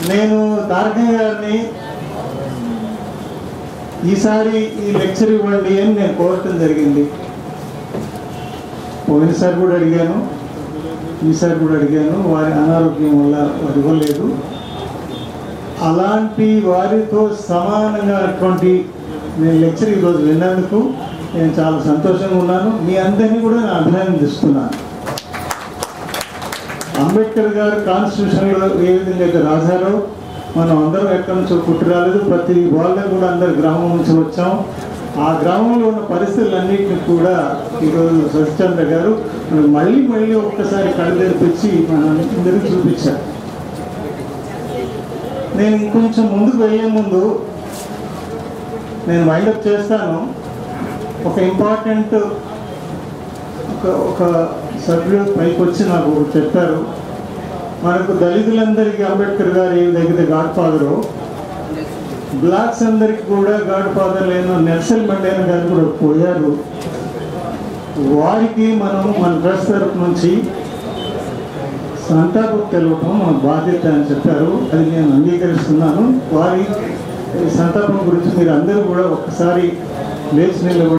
నేను తారకయ్య గారిని ఈసారి ఈ లెక్చర్ ఇవ్వండి అని నేను కోరటం జరిగింది. పోయినసారి కూడా అడిగాను, ఈసారి కూడా అడిగాను. వారి అనారోగ్యం వల్ల వారు ఇవ్వలేదు. అలాంటి వారితో సమానంగా అటువంటి నేను లెక్చర్ ఈరోజు విన్నందుకు నేను చాలా సంతోషంగా ఉన్నాను. మీ అందరినీ కూడా నేను అభినందిస్తున్నాను. అంబేద్కర్ గారు కాన్స్టిట్యూషన్లో ఏ విధంగా అయితే రాశారో మనం అందరం ఎక్కడి నుంచో పుట్టి రాలేదు. ప్రతి వాళ్ళ కూడా అందరు గ్రామం నుంచి వచ్చాం. ఆ గ్రామంలో ఉన్న పరిస్థితులన్నింటినీ కూడా ఈరోజు సత్యచంద్ర గారు మళ్ళీ ఒక్కసారి కళ్ళు తెరిపించి మన అందరికీ చూపించారు. నేను ఇంకొంచెం ముందుకు వెళ్ళే ముందు నేను వైండప్ చేస్తాను. ఒక ఇంపార్టెంట్ ఒక సభ్యుడు పైకి వచ్చి నాకు చెప్పారు, మనకు దళితులందరికీ అంబేద్కర్ గారు ఏ దగ్గర గాడ్ ఫాదరు, బ్లాక్స్ అందరికీ కూడా గాడ్ ఫాదర్ లేని నెల్సన్ మండేలా గారు కూడా పోయారు. వారికి మనం మన ట్రస్ట్ తరఫు నుంచి సంతాపం తెలవటం మన బాధ్యత అని చెప్పారు. అది నేను అంగీకరిస్తున్నాను. వారి సంతాపం గురించి మీరు అందరూ కూడా ఒక్కసారి లేచి నిలబడి